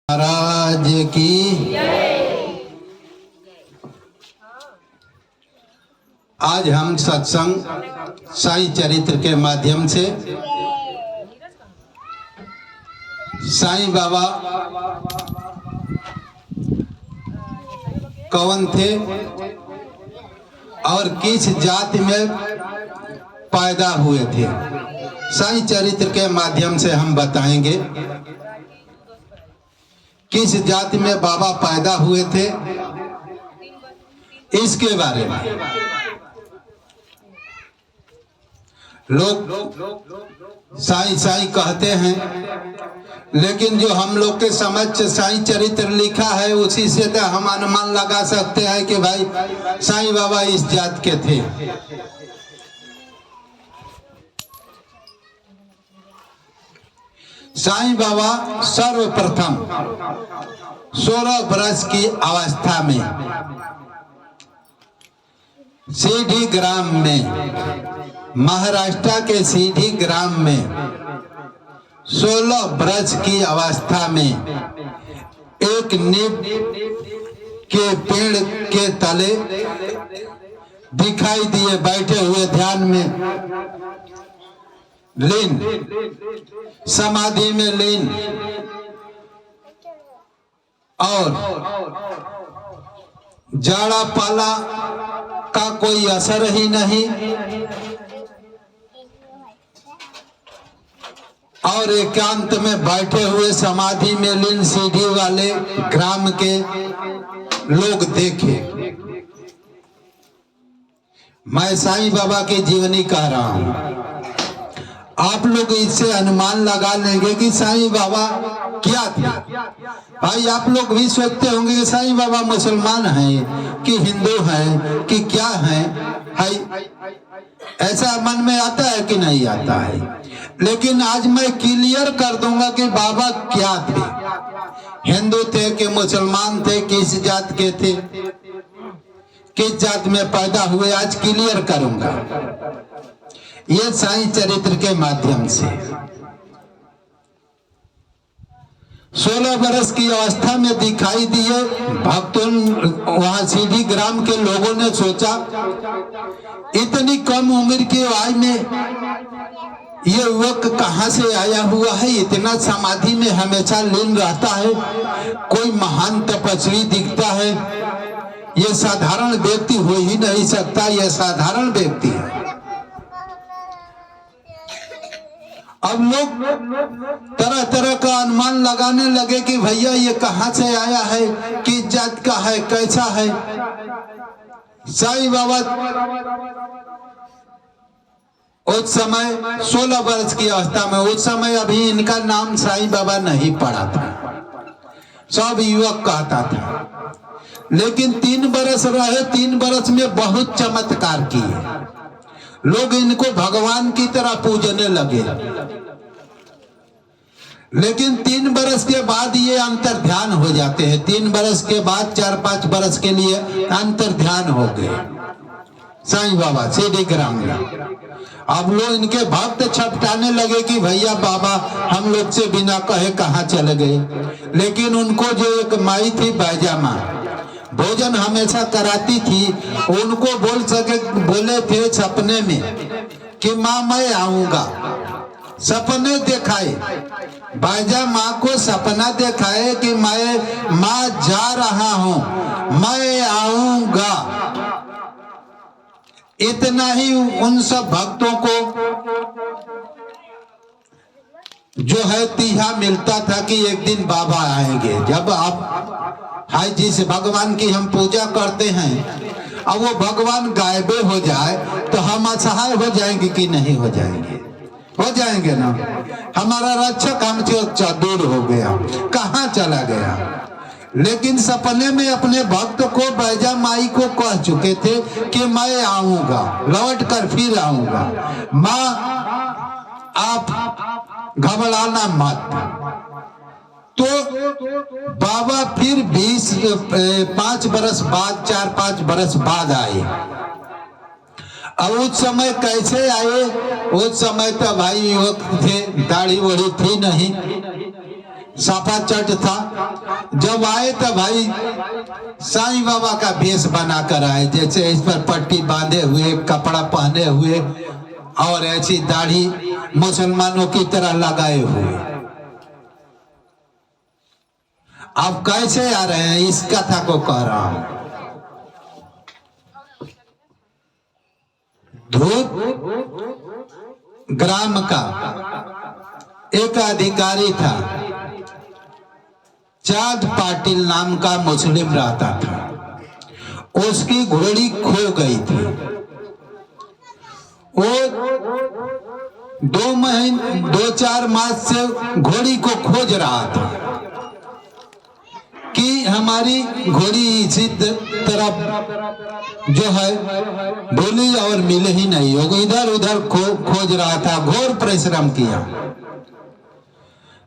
महाराज की। आज हम सत्संग साईं चरित्र के माध्यम से साईं बाबा कौन थे और किस जाति में पैदा हुए थे, साईं चरित्र के माध्यम से हम बताएंगे। किस जाति में बाबा पैदा हुए थे इसके बारे में। लोग साईं साईं कहते हैं, लेकिन जो हम लोग के समक्ष साईं चरित्र लिखा है उसी से तो हम अनुमान लगा सकते हैं कि भाई साईं बाबा इस जात के थे। साईं बाबा सर्वप्रथम 16 वर्ष की अवस्था में सीधी ग्राम में, महाराष्ट्र के सीधी ग्राम में 16 वर्ष की अवस्था में एक नीम के पेड़ के तले दिखाई दिए, बैठे हुए ध्यान में लीन, समाधि में लीन, और जाड़ा पाला का कोई असर ही नहीं, और एकांत में बैठे हुए समाधि में लीन सीढ़ी वाले ग्राम के लोग देखे। मैं साईं बाबा की जीवनी कह रहा हूं, आप लोग इससे अनुमान लगा लेंगे कि साईं बाबा क्या थे। भाई आप लोग भी सोचते होंगे कि साईं बाबा मुसलमान हैं कि हिंदू हैं कि क्या हैं, ऐसा मन में आता है कि नहीं आता है। लेकिन आज मैं क्लियर कर दूंगा कि बाबा क्या थे, हिंदू थे कि मुसलमान थे, किस जात के थे, किस जात में पैदा हुए, आज क्लियर करूंगा ये साईं चरित्र के माध्यम से। 16 वर्ष की अवस्था में दिखाई दिए भक्तों, वहां सीधी ग्राम के लोगों ने सोचा इतनी कम उम्र की आयु में ये युवक कहां से आया हुआ है, इतना समाधि में हमेशा लीन रहता है, कोई महान तपस्वी दिखता है, ये साधारण व्यक्ति हो ही नहीं सकता, ये साधारण व्यक्ति है। अब लोग तरह तरह का अनुमान लगाने लगे कि भैया ये कहां से आया है, किस जात का है, कैसा है। साईं बाबा उस समय 16 वर्ष की अवस्था में, उस समय अभी इनका नाम साईं बाबा नहीं पड़ा था, सब युवक कहता था। लेकिन 3 वर्ष रहे, 3 वर्ष में बहुत चमत्कार किए, लोग इनको भगवान की तरह पूजने लगे। लेकिन 3 वर्ष के बाद ये अंतर ध्यान हो जाते हैं, 3 वर्ष के बाद 4-5 वर्ष के लिए अंतर ध्यान हो गए साईं बाबा सीधी ग्राम में। अब लोग इनके भक्त छपटाने लगे कि भैया बाबा हम लोग से बिना कहे कहाँ चले गए। लेकिन उनको जो एक माई थी बैजामा, भोजन हमेशा कराती थी, उनको बोले थे सपने में कि माँ मैं आऊंगा, सपने दिखाए, बाजा माँ को सपना दिखाए कि मैं माँ जा रहा हूं, मैं आऊंगा। इतना ही उन सब भक्तों को जो है तीहा मिलता था कि एक दिन बाबा आएंगे। जब आप हाय जिस भगवान की हम पूजा करते हैं अब वो भगवान गायबे हो जाए तो हम असहाय हो जाएंगे कि नहीं हो जाएंगे, हो जाएंगे ना। हमारा रक्षक हमसे दूर हो गया, कहाँ चला गया। लेकिन सपने में अपने भक्त को बैजा माई को कह चुके थे कि मैं आऊंगा, लौट कर फिर आऊंगा, माँ आप घबराना मत। तो बाबा फिर 5 बरस बाद, 4-5 बरस बाद आए। अब उस समय कैसे आए, उस समय तो भाई युवक थे, दाढ़ी वड़ी थी नहीं, साफा चट था। जब आए तो भाई साईं बाबा का भेष बना कर आए, जैसे इस पर पट्टी बांधे हुए, कपड़ा पहने हुए और ऐसी दाढ़ी मुसलमानों की तरह लगाए हुए। अब कैसे आ रहे हैं, इस कथा को कह रहा हूं। धूप ग्राम का एक अधिकारी था, चाँद पाटिल नाम का मुस्लिम रहता था। उसकी घोड़ी खो गई थी। वो 2-4 मास से घोड़ी को खोज रहा था कि हमारी घोड़ी इसी तरफ जो है भूली और मिले ही नहीं होगी। इधर उधर खोज रहा था, घोर परिश्रम किया।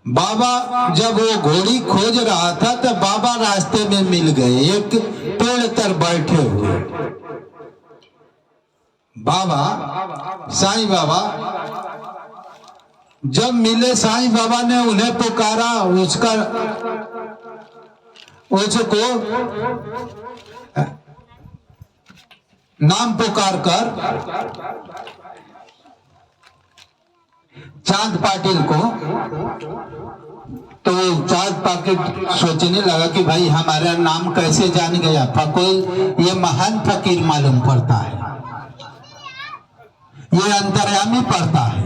बाबा जब वो घोड़ी खोज रहा था तो बाबा रास्ते में मिल गए, एक पेड़ तर बैठे हुए। बाबा साईं बाबा जब मिले, साईं बाबा ने उन्हें पुकारा, उसको नाम पुकार कर चाँद पाटिल को। तो चाँद पाटिल सोचने लगा कि भाई हमारा नाम कैसे जान गया, कोई ये महान फकीर मालूम पड़ता है, ये अंतर्यामी पड़ता है।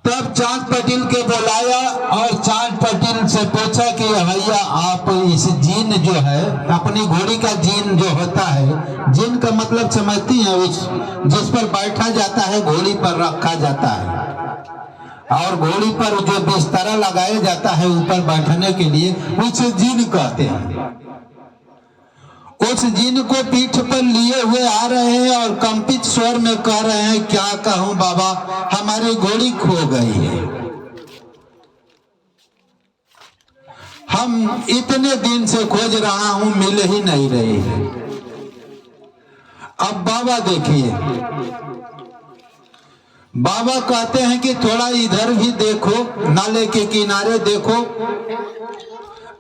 तब चाँद पाटिल के बुलाया और चाँद पाटिल से पूछा कि भैया आप इस जीन जो है, अपनी घोड़ी का जीन जो होता है, जीन का मतलब समझती हैं, उस जिस पर बैठा जाता है, घोड़ी पर रखा जाता है और घोड़ी पर जो बिस्तरा लगाया जाता है ऊपर बैठने के लिए, उसे जीन कहते हैं। उस जीन को पीठ पर लिए हुए आ रहे हैं और कंपित स्वर में कह रहे हैं, क्या कहूं बाबा, हमारी घोड़ी खो गई है। हम इतने दिन से खोज रहा हूं, मिल ही नहीं रही है। अब बाबा देखिए, बाबा कहते हैं कि थोड़ा इधर भी देखो, नाले के किनारे देखो।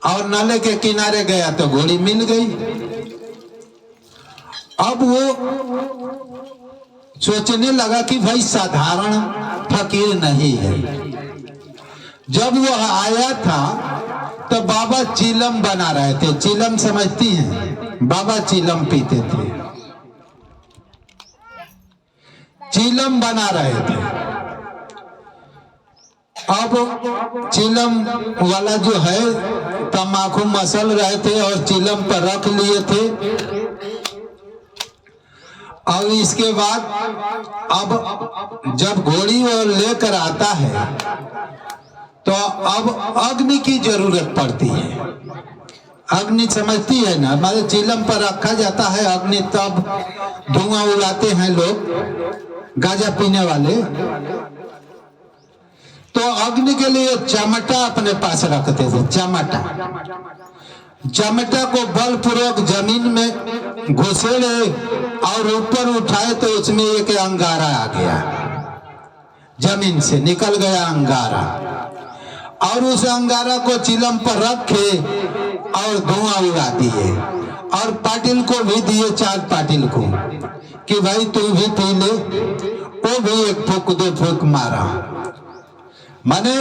और नाले के किनारे गया तो घोड़ी मिल गई। अब वो सोचने लगा कि भाई साधारण फकीर नहीं है। जब वो आया था तो बाबा चिलम बना रहे थे। चिलम समझती हैं, बाबा चिलम पीते थे, चिलम बना रहे थे। अब चिलम वाला जो है तम्बाकू मसल रहे थे और चिलम पर रख लिए थे। और इसके बाद अब जब घोड़ी वो लेकर आता है तो अब अग्नि की जरूरत पड़ती है। अग्नि समझती है ना, हमारे चिलम पर रखा जाता है अग्नि, तब धुआं उड़ाते हैं लोग गांजा पीने वाले। तो अग्नि के लिए चमटा अपने पास रखते थे। चमटा को बलपूर्वक जमीन में घुसेड़े और ऊपर उठाए तो उसमें एक अंगारा आ गया, जमीन से निकल गया अंगारा। और उस अंगारा को चिलम पर रखे और धुआं उड़ा दिए और पाटिल को भी दिए, चाँद पाटिल को, कि भाई तू भी पी ले। वो भी एक फूक 2 फूक मारा। माने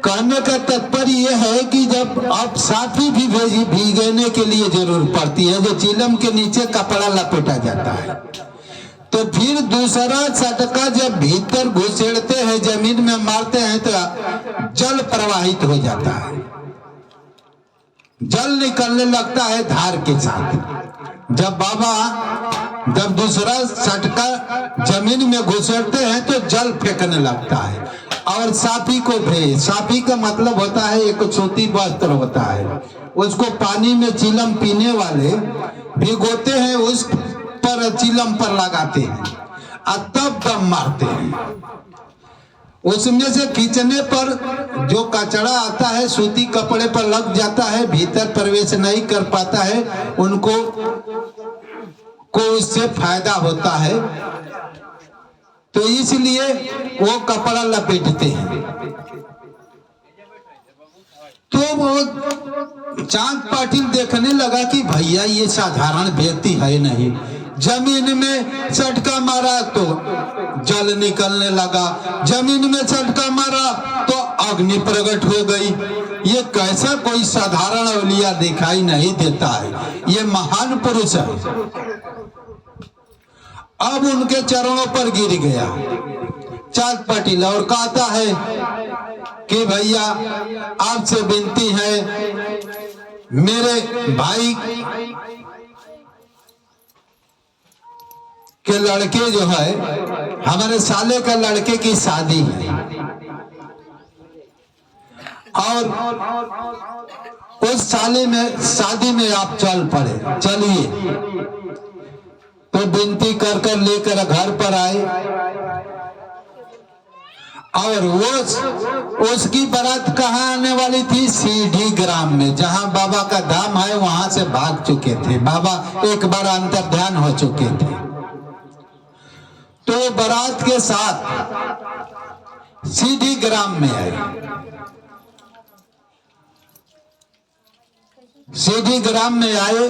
कहने का तात्पर्य यह है कि जब आप साफी भी भीगने के लिए जरूर पड़ती है, जो चिलम के नीचे कपड़ा लपेटा जाता है, तो फिर दूसरा सटका जब भीतर घुसेड़ते हैं, जमीन में मारते हैं, तो जल प्रवाहित हो जाता है, जल निकलने लगता है धार के साथ। जब दूसरा सटका जमीन में घुसेड़ते हैं तो जल फेंकने लगता है। और साफी को भेज, साफी का मतलब होता है एक सूती वस्त्र होता है, उसको पानी में चिलम पीने वाले भिगोते हैं, उस पर चिलम पर लगाते हैं और तब दम मारते हैं। उसमें से खींचने पर जो कचरा आता है सूती कपड़े पर लग जाता है, भीतर प्रवेश नहीं कर पाता है, उनको को इससे फायदा होता है, तो इसलिए वो कपड़ा लपेटते हैं। तो वो चांद पाटिल देखने लगा कि भैया ये साधारण व्यक्ति है नहीं। जमीन में झटका मारा तो जल निकलने लगा, जमीन में झटका मारा तो अग्नि प्रकट हो गई। ये कैसा कोई साधारण औलिया दिखाई नहीं देता है, ये महान पुरुष है। अब उनके चरणों पर गिर गया चांद पाटिल और कहता है कि भैया आपसे विनती है, मेरे भाई के लड़के जो है, हमारे साले का लड़के की शादी है और उस शादी में आप चल पड़े, चलिए। तो विनती कर कर लेकर घर पर आए और वो उसकी बारात कहाँ आने वाली थी? सीढ़ी ग्राम में, जहां बाबा का धाम है वहां से भाग चुके थे। बाबा एक बार अंतर्ध्यान हो चुके थे। तो बारात के साथ सीढ़ी ग्राम में आए। सीढ़ी ग्राम में आए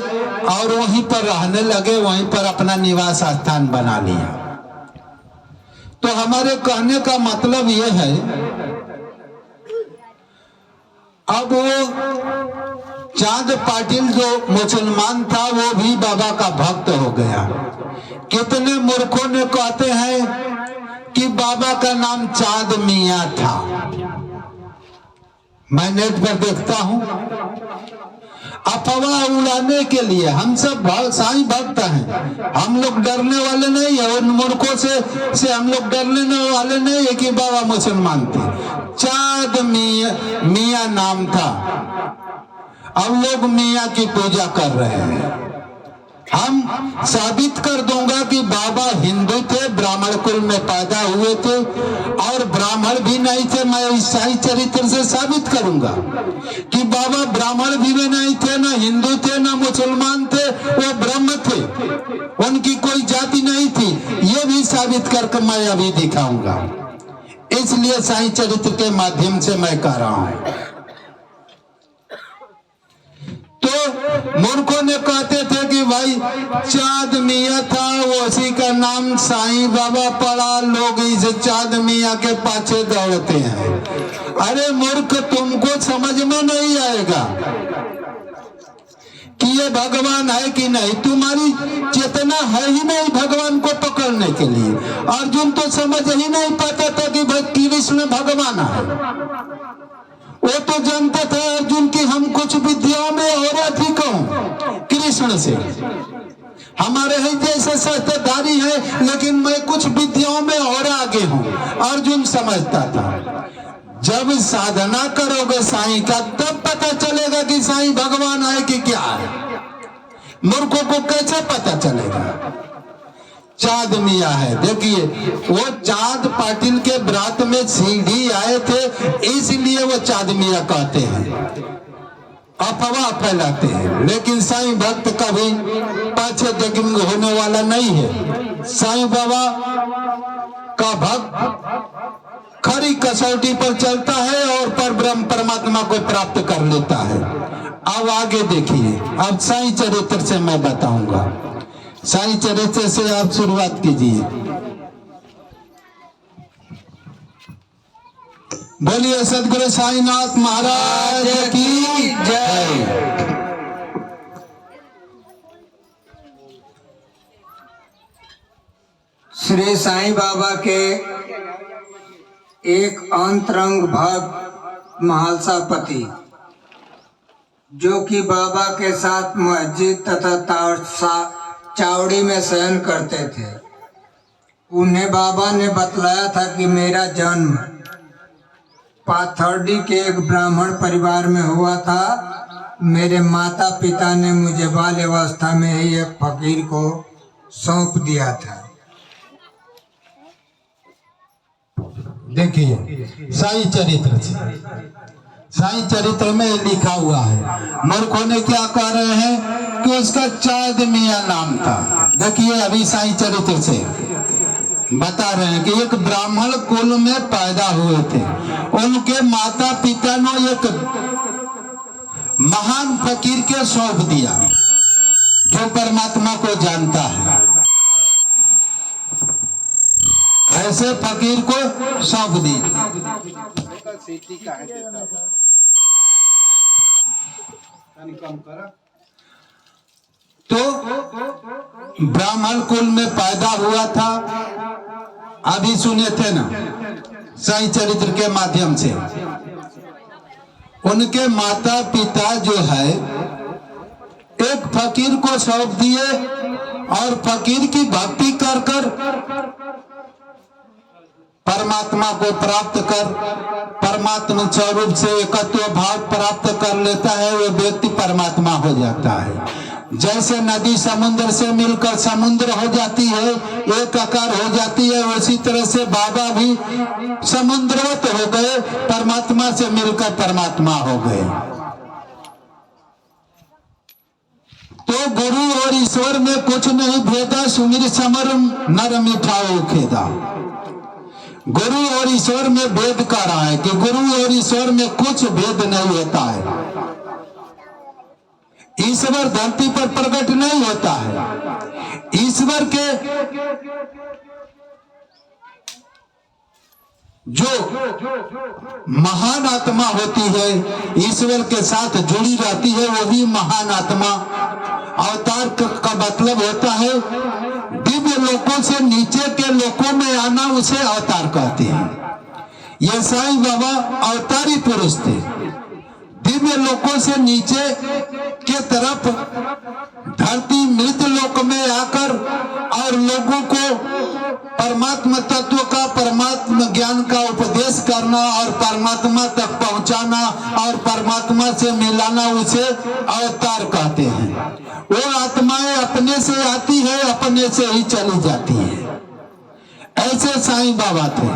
और वहीं पर रहने लगे, वहीं पर अपना निवास स्थान बना लिया। तो हमारे कहने का मतलब यह है, अब वो चांद पाटिल जो मुसलमान था वो भी बाबा का भक्त हो गया। कितने मूर्खों ने कहते हैं कि बाबा का नाम चांद मियां था। मैं नेट पर देखता हूं, अफवाह उड़ाने के लिए। हम सब साईं भक्त हैं, हम लोग डरने वाले नहीं है, उन मूर्खों से हम लोग डरने वाले नहीं है कि बाबा मुसलमान थे। चांद मियां नाम था। अब लोग मियां की पूजा कर रहे हैं। हम साबित कर दूंगा कि बाबा हिंदू थे, ब्राह्मण कुल में पैदा हुए थे और ब्राह्मण भी नहीं थे। मैं ईसाई चरित्र से साबित करूंगा कि बाबा ब्राह्मण भी नहीं थे, ना हिंदू थे, ना मुसलमान थे, वो ब्रह्म थे, उनकी कोई जाति नहीं थी। ये भी साबित करके मैं अभी दिखाऊंगा। इसलिए साईं चरित्र के माध्यम से मैं कह रहा हूं। तो मूर्खों ने कहते थे कि भाई चांद मियां था, वो उसी का नाम साईं बाबा पड़ा, लोग इस चांद मियां के पाछे दौड़ते हैं। अरे मूर्ख, तुमको समझ में नहीं आएगा कि ये भगवान है कि नहीं। तुम्हारी चेतना है ही नहीं भगवान को पकड़ने के लिए। अर्जुन तो समझ ही नहीं पाता था कि कृष्ण भगवान है। वो तो जानता था अर्जुन की हम कुछ विद्याओं में और अधिक हूं कृष्ण से, हमारे ही जैसे शस्त्रधारी है, लेकिन मैं कुछ विद्याओं में और आगे हूं, अर्जुन समझता था। जब साधना करोगे साईं का, तब पता चलेगा कि साईं भगवान है कि क्या है। मूर्खों को कैसे पता चलेगा? चांद मियां है। देखिए, वो चांद पाटिल के ब्रात में सीढ़ी आए थे, इसलिए वो चांद मियां कहते हैं, अफवाह फैलाते हैं। लेकिन साईं भक्त कभी पाछे दगिंग होने वाला नहीं है। साईं बाबा का भक्त खरी कसौटी पर चलता है और पर ब्रह्म परमात्मा को प्राप्त कर लेता है। अब आगे देखिए, अब साईं चरित्र से मैं बताऊंगा। साईं चरित्र से आप शुरुआत कीजिए। बोलिए सदगुरु साईनाथ महाराज की जय। श्री साईं बाबा के एक अंतरंग भक्त महालसापति, जो कि बाबा के साथ मस्जिद तथा चावड़ी में शयन करते थे, उन्हें बाबा ने बतलाया था कि मेरा जन्म पाथर्डी के एक ब्राह्मण परिवार में हुआ था। मेरे माता पिता ने मुझे बाल अवस्था में ही एक फकीर को सौंप दिया था। देखिए, साईं चरित्र से, साईं चरित्र में लिखा हुआ है। मूर्खों ने क्या कह रहे हैं कि उसका चांद मियां नाम था। देखिए, अभी साईं चरित्र से बता रहे हैं कि एक ब्राह्मण कुल में पैदा हुए थे। उनके माता पिता ने एक महान फकीर के सौंप दिया जो परमात्मा को जानता है। ऐसे फकीर को सौंप दिया। तो ब्राह्मण कुल में पैदा हुआ था। अभी सुने थे ना सही चरित्र के माध्यम से। उनके माता पिता जो है एक फकीर को सौंप दिए और फकीर की भक्ति कर कर परमात्मा को प्राप्त कर, परमात्मा स्वरूप से एकत्व भाव प्राप्त कर लेता है, वो व्यक्ति परमात्मा हो जाता है। जैसे नदी समुद्र से मिलकर समुद्र हो जाती है, एक आकार हो जाती है, उसी तरह से बाबा भी समुद्रवत हो गए, परमात्मा से मिलकर परमात्मा हो गए। तो गुरु और ईश्वर में कुछ नहीं भेदा, सुमिर समर नर मिठाओ खेदा। गुरु और ईश्वर में भेद कर रहा है कि गुरु और ईश्वर में कुछ भेद नहीं होता है। ईश्वर धरती पर प्रकट नहीं होता है। ईश्वर के जो महान आत्मा होती है, ईश्वर के साथ जुड़ी रहती है, वही महान आत्मा। अवतार का मतलब होता है दिव्य लोकों से नीचे के लोकों में आना, उसे अवतार कहते हैं। ये साईं बाबा अवतारी पुरुष थे। दिव्य लोकों से नीचे के तरफ धरती मृत लोक में आकर और लोगों को परमात्मा तत्व का, परमात्मा ज्ञान का उपदेश करना और परमात्मा तक पहुंचाना और परमात्मा से मिलाना, उसे अवतार कहते हैं। वो आत्माएं अपने से आती है, अपने से ही चली जाती है। ऐसे साईं बाबा थे।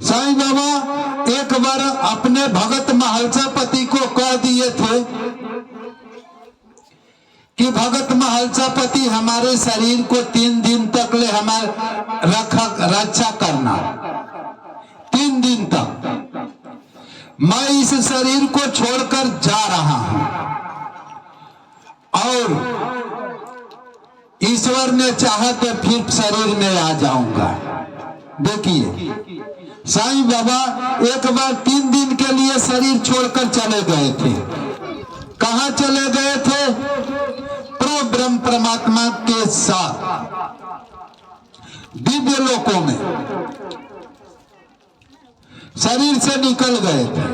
साईं बाबा एक बार अपने भगत महलसापति को कह दिए थे कि भगत महलसापति हमारे शरीर को 3 दिन तक ले हमारे रक्षा करना। 3 दिन तक मैं इस शरीर को छोड़कर जा रहा हूं और ईश्वर ने चाहा तो फिर शरीर में आ जाऊंगा। देखिए साईं बाबा एक बार 3 दिन के लिए शरीर छोड़कर चले गए थे। कहां चले गए थे? प्रो ब्रह्म परमात्मा के साथ दिव्य लोकों में शरीर से निकल गए थे।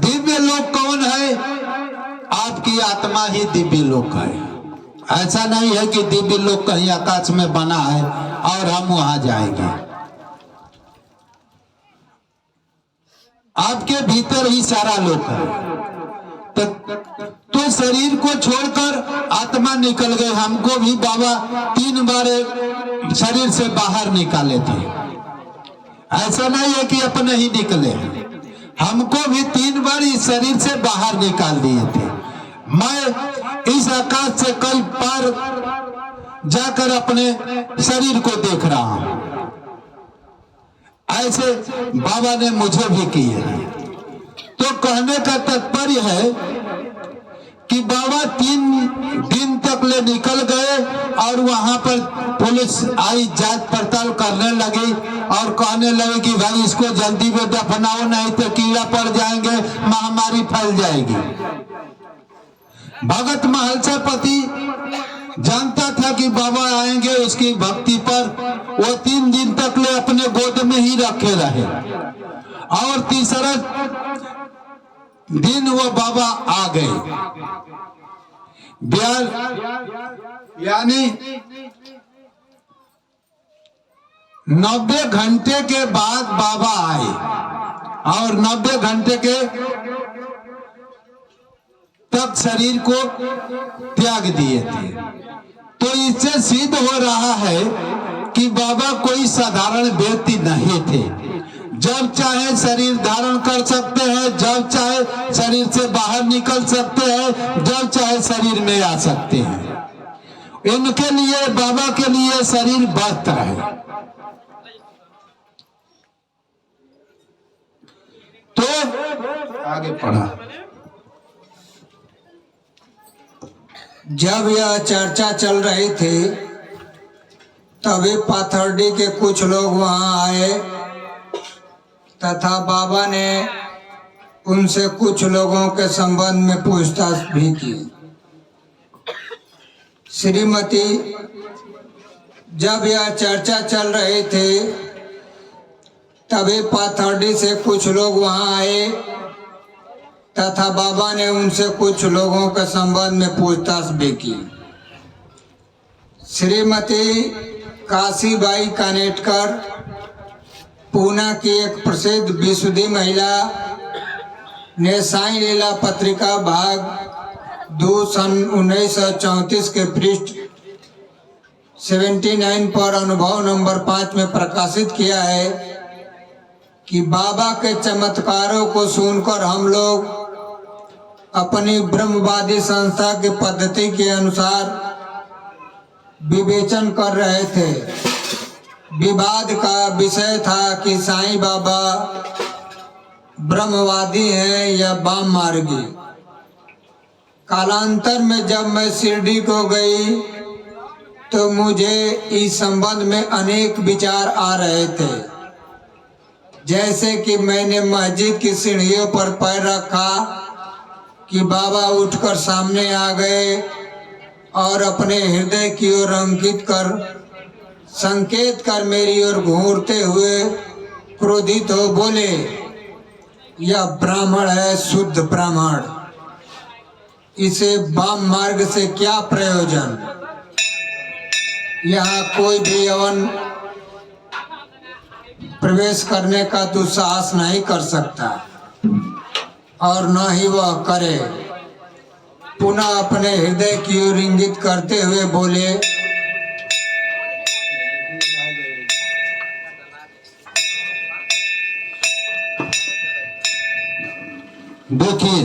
दिव्य लोक कौन है? आपकी आत्मा ही दिव्य लोक है। ऐसा नहीं है कि दिव्य लोक कहीं आकाश में बना है और हम वहां जाएंगे। आपके भीतर ही सारा लोक है। तो शरीर को छोड़कर आत्मा निकल गए। हमको भी बाबा 3 बार शरीर से बाहर निकाले थे। ऐसा नहीं है कि अपने ही निकले, हमको भी 3 बार इस शरीर से बाहर निकाल दिए थे। मैं इस आकाश से कई पार जाकर अपने शरीर को देख रहा हूं। ऐसे बाबा ने मुझे भी किए। तो कहने का तात्पर्य है कि बाबा 3 दिन तक ले निकल गए और वहां पर पुलिस आई, जांच पड़ताल करने लगी और कहने लगे कि भाई इसको जल्दी में दफनाओ, नहीं तो कीड़ा पड़ जाएंगे, महामारी फैल जाएगी। भगत महलसापति जानता था कि बाबा आएंगे, उसकी भक्ति पर वो 3 दिन तक ले अपने गोद में ही रखे रहे और तीसरा दिन वो बाबा आ गए। यानी 90 घंटे के बाद बाबा आए और 90 घंटे के तक शरीर को त्याग दिए थे। तो इससे सिद्ध हो रहा है कि बाबा कोई साधारण व्यक्ति नहीं थे। जब चाहे शरीर धारण कर सकते हैं, जब चाहे शरीर से बाहर निकल सकते हैं, जब चाहे शरीर में आ सकते हैं। इनके लिए, बाबा के लिए शरीर वस्त्र है। तो आगे पढ़ा। जब यह चर्चा चल रही थी तभी पाथर्डी के कुछ लोग वहां आए तथा बाबा ने उनसे कुछ लोगों के संबंध में पूछताछ भी की। श्रीमती, जब यह चर्चा चल रही थी तभी पाथर्डी से कुछ लोग वहां आए तथा बाबा ने उनसे कुछ लोगों के संबंध में पूछताछ भी की। श्रीमती काशीबाई कानेटकर, पूना की एक प्रसिद्ध विशुद्धि महिला, ने साईं लीला पत्रिका भाग 2 सन 1934 के पृष्ठ 79 पर अनुभव नंबर 5 में प्रकाशित किया है कि बाबा के चमत्कारों को सुनकर हम लोग अपनी ब्रह्मवादी संस्था की पद्धति के अनुसार विवेचन कर रहे थे। विवाद का विषय था कि साईं बाबा ब्रह्मवादी हैं या वाम मार्गी। कालांतर में जब मैं शिरडी को गई तो मुझे इस संबंध में अनेक विचार आ रहे थे। जैसे कि मैंने मस्जिद की सीढ़ियों पर पैर रखा कि बाबा उठकर सामने आ गए और अपने हृदय की ओर अंकित कर संकेत कर मेरी ओर घूरते हुए क्रोधित हो बोले, यह ब्राह्मण है, शुद्ध ब्राह्मण, इसे वाम मार्ग से क्या प्रयोजन। यहाँ कोई भी यवन प्रवेश करने का दुस्साहस नहीं कर सकता और न ही वह करे। पुनः अपने हृदय की ओर इंगित करते हुए बोले, देखिए,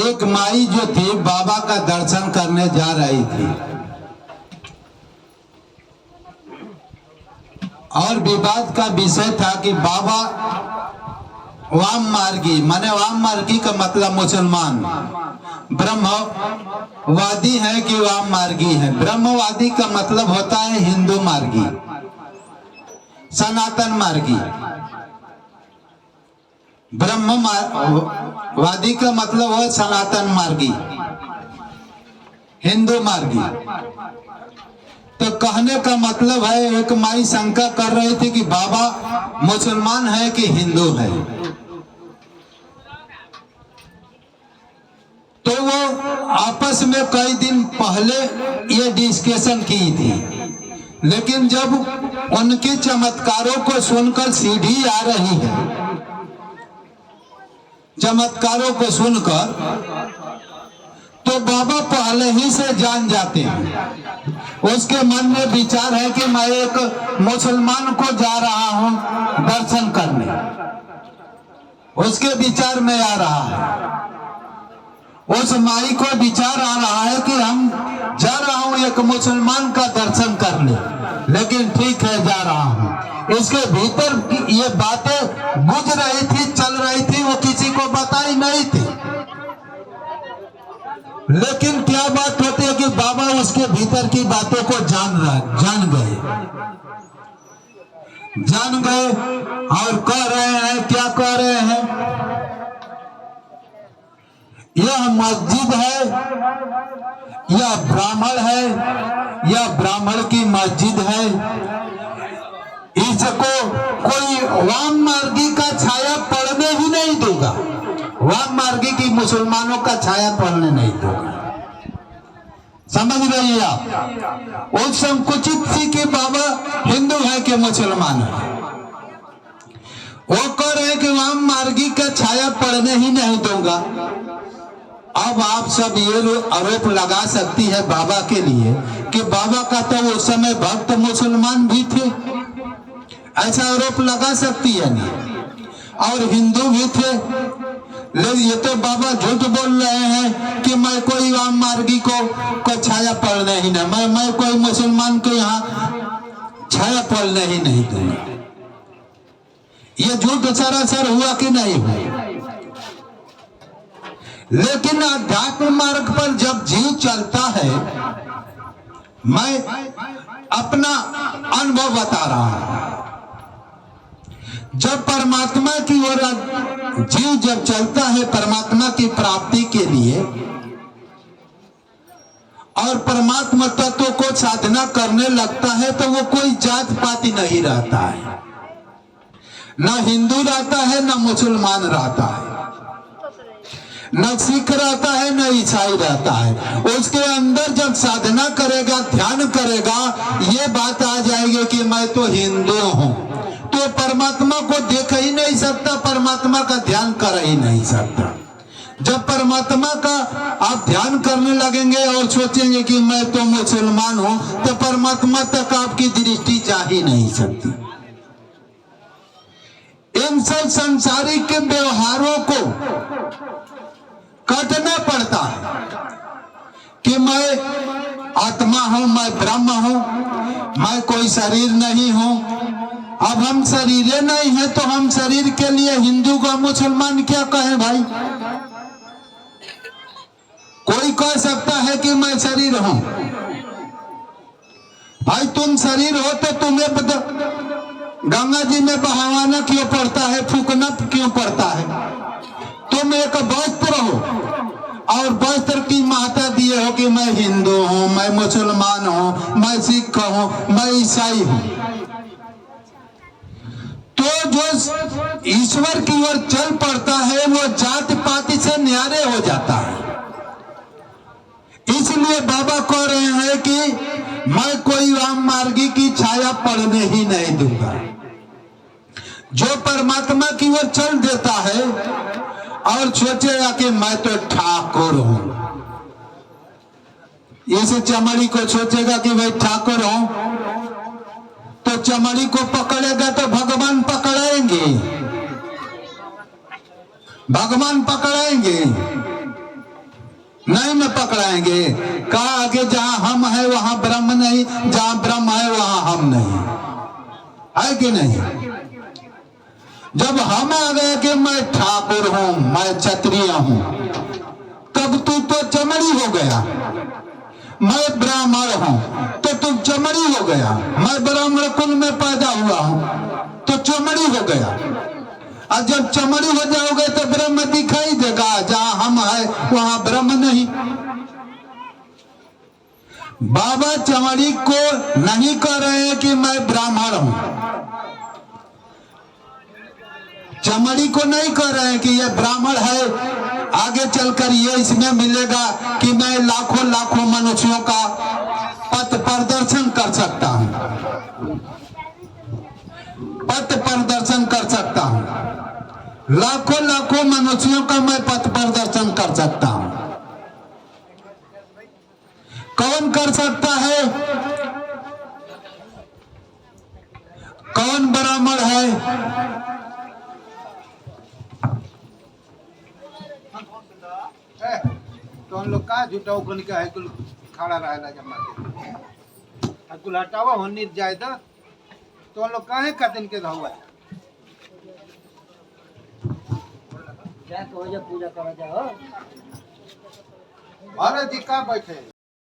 एक माई जो थी बाबा का दर्शन करने जा रही थी और विवाद का विषय था कि बाबा वाम मार्गी, माने वाम मार्गी का मतलब मुसलमान, ब्रह्मवादी है कि वाम मार्गी है। ब्रह्मवादी का मतलब होता है हिंदू मार्गी, सनातन मार्गी। ब्रह्मवादी का मतलब है सनातन मार्गी, हिंदू मार्गी। तो कहने का मतलब है, एक माई शंका कर रही थी कि बाबा मुसलमान है कि हिंदू है। तो वो आपस में कई दिन पहले ये डिस्कशन की थी, लेकिन जब उनके चमत्कारों को सुनकर सीढ़ी आ रही है, चमत्कारों को सुनकर, तो बाबा पहले ही से जान जाते हैं। उसके मन में विचार है कि मैं एक मुसलमान को जा रहा हूं दर्शन करने, उसके विचार में आ रहा है। उस माई को विचार आ रहा है कि हम जा रहा हूं एक मुसलमान का दर्शन करने, लेकिन ठीक है जा रहा हूं। इसके भीतर ये बातें गुज रही थी, चल रही थी, वो किसी को बताई नहीं थी। लेकिन क्या बात होती है कि बाबा उसके भीतर की बातों को जान गए और कह रहे हैं, क्या कह रहे हैं, यह मस्जिद है, यह ब्राह्मण है, यह ब्राह्मण की मस्जिद है, इसको कोई वाम मार्गी का छाया पड़ने ही नहीं देगा, वाम मार्गी की मुसलमानों का छाया पड़ने नहीं देगा। समझ रही है आप? उस संकुचित सी कि बाबा हिंदू है कि मुसलमान है, वो कह रहे कि वाम मार्गी का छाया पड़ने ही नहीं दूंगा। अब आप सब ये आरोप लगा सकती है बाबा के लिए कि बाबा का तो उस समय भक्त मुसलमान भी थे, ऐसा आरोप लगा सकती है नहीं, और हिंदू भी थे। लेकिन ये तो बाबा झूठ बोल रहे हैं कि मैं कोई वाम मार्गी को छाया पड़ने ही ना, मैं कोई मुसलमान को यहाँ छाया पड़ने ही नहीं दूंगा। ये झूठ सरासर हुआ कि नहीं हुआ? लेकिन अध्यात्म मार्ग पर जब जीव चलता है, मैं अपना अनुभव बता रहा हूं, जब परमात्मा की ओर जीव जब चलता है परमात्मा की प्राप्ति के लिए और परमात्मा तत्व को साधना करने लगता है, तो वो कोई जात पाति नहीं रहता है, ना हिंदू रहता है, ना मुसलमान रहता है, न सिख रहता है, न ईसाई रहता है। उसके अंदर जब साधना करेगा, ध्यान करेगा, ये बात आ जाएगी कि मैं तो हिंदू हूं, तो परमात्मा को देख ही नहीं सकता, परमात्मा का ध्यान कर ही नहीं सकता। जब परमात्मा का आप ध्यान करने लगेंगे और सोचेंगे कि मैं तो मुसलमान हूं, तो परमात्मा तक आपकी दृष्टि जा ही नहीं सकती। इन सब सांसारिक व्यवहारों को काटना पड़ता है कि मैं आत्मा हूं, मैं ब्रह्म हूं, मैं कोई शरीर नहीं हूं। अब हम शरीर नहीं है तो हम शरीर के लिए हिंदू का मुसलमान क्या कहें भाई? कोई कह सकता है कि मैं शरीर हूं, भाई तुम शरीर हो तो तुम्हें गंगा जी में बहावाना क्यों पड़ता है, फूकना क्यों पड़ता है? तुम एक वस्त्र हो और वस्त्र की महत्ता दिए हो कि मैं हिंदू हूं, मैं मुसलमान हूं, मैं सिख हूं, मैं ईसाई हूं। तो जो ईश्वर की ओर चल पड़ता है वो जात पाति से न्यारे हो जाता है। इसलिए बाबा कह रहे हैं कि मैं कोई वाम मार्गी की छाया पड़ने ही नहीं दूंगा। जो परमात्मा की ओर चल देता है और सोचेगा कि मैं तो ठाकुर हूं, इस चमड़ी को सोचेगा कि भाई ठाकुर हूं, तो चमड़ी को पकड़ेगा तो भगवान पकड़ेंगे, भगवान पकड़ेंगे नहीं में पकड़ाएंगे। कहा आगे जहां हम है वहां ब्रह्म नहीं, जहां ब्रह्म है वहां हम नहीं, है कि नहीं? जब हम आ गए कि मैं ठाकुर हूं, मैं क्षत्रिय हूं, तब तू तो चमड़ी हो गया। मैं ब्राह्मण हूं तो तू चमड़ी हो गया। मैं ब्राह्मण कुल में पैदा हुआ हूं तो चमड़ी हो गया। और जब चमड़ी हो जाओगे तो ब्रह्म दिखाई देगा, जहां हम है वहां ब्रह्म नहीं। बाबा चमड़ी को नहीं कह रहे हैं कि मैं ब्राह्मण हूं, चमड़ी को नहीं कह रहे हैं कि ये ब्राह्मण है, आगे चलकर ये इसमें मिलेगा कि मैं लाखों लाखों मनुष्यों का पथ प्रदर्शन कर सकता हूं, पथ प्रदर्शन कर सकता हूं, लाखों लाखों मनुष्यों का मैं पथ प्रदर्शन कर सकता हूं। कौन कर सकता है? कौन ब्राह्मण है? तो हम लोग का झूठा उकन का है कुल खड़ा रहेला जमा के कुल हटावा होनी जाए तो हम लोग काहे कतन के रहवा क्या कहो पूजा करा जाओ। अरे जी का बैठे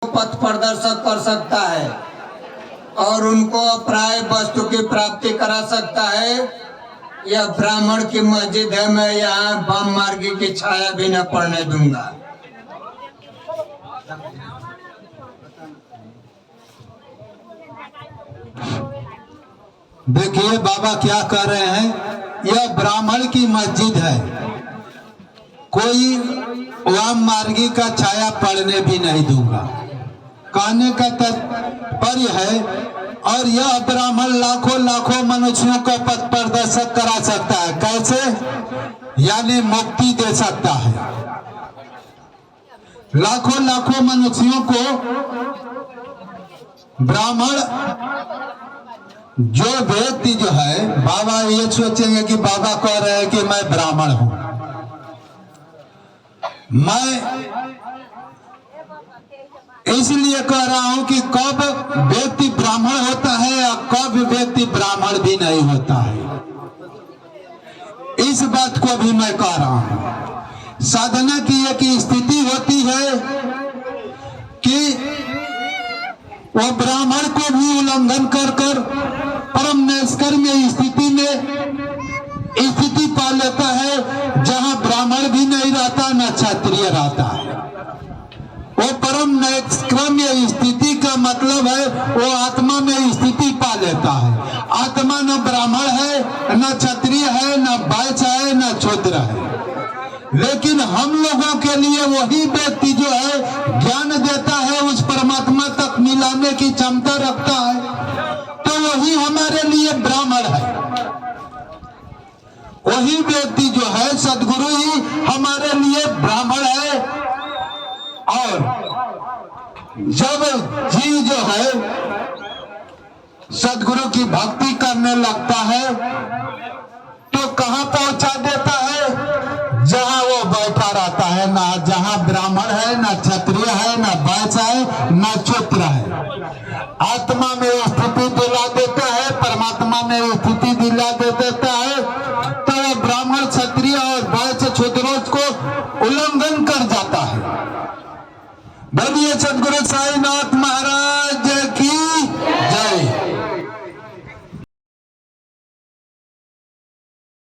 पथ प्रदर्शक कर सकता है और उनको प्राय वस्तु की प्राप्ति करा सकता है। यह ब्राह्मण की मस्जिद है, मैं यहाँ वाम मार्गी की छाया भी न पड़ने दूंगा। देखिए बाबा क्या कर रहे हैं, यह ब्राह्मण की मस्जिद है, कोई वाम मार्गी का छाया पड़ने भी नहीं दूंगा, कहने का तात्पर्य है। और यह ब्राह्मण लाखों लाखों मनुष्यों को पथ प्रदर्शक करा सकता है। कैसे? यानी मुक्ति दे सकता है। लाखों लाखों मनुष्यों को ब्राह्मण जो व्यक्ति जो है, बाबा ये सोचेंगे कि बाबा कह रहे हैं कि मैं ब्राह्मण हूं, मैं इसलिए कह रहा हूं कि कब व्यक्ति ब्राह्मण होता है और कब व्यक्ति ब्राह्मण भी नहीं होता है, इस बात को भी मैं कह रहा हूं। साधना की एक स्थिति होती है कि वो ब्राह्मण को भी उल्लंघन कर कर परम नैष्कर्म्य स्थिति पा लेता है, जहां ब्राह्मण भी नहीं रहता न क्षत्रिय रहता है। वो परम नैष्कर्म्य स्थिति का मतलब है वो आत्मा में स्थिति पा लेता है। आत्मा न ब्राह्मण है, न क्षत्रिय है, न वैश्य है, न शूद्र है। लेकिन हम लोगों के लिए वही व्यक्ति जो है ज्ञान देता है, उस परमात्मा तक मिलाने की क्षमता रखता है, तो वही हमारे लिए ब्राह्मण है। वही व्यक्ति जो है सदगुरु ही हमारे लिए ब्राह्मण है। और जब जीव जो है सदगुरु की भक्ति करने लगता है तो कहां पहुंचा देता है? जहां वो बैठा रहता है, ना जहां ब्राह्मण है, ना क्षत्रिय है, ना वैश्य है, ना शूद्र है। आत्मा में स्थिति दिला देता है, परमात्मा में स्थिति दिला देता है, तो वो ब्राह्मण क्षत्रिय और वैश्य शूद्रों को उल्लंघन कर जाता है। बोलिए सदगुरु साईनाथ महाराज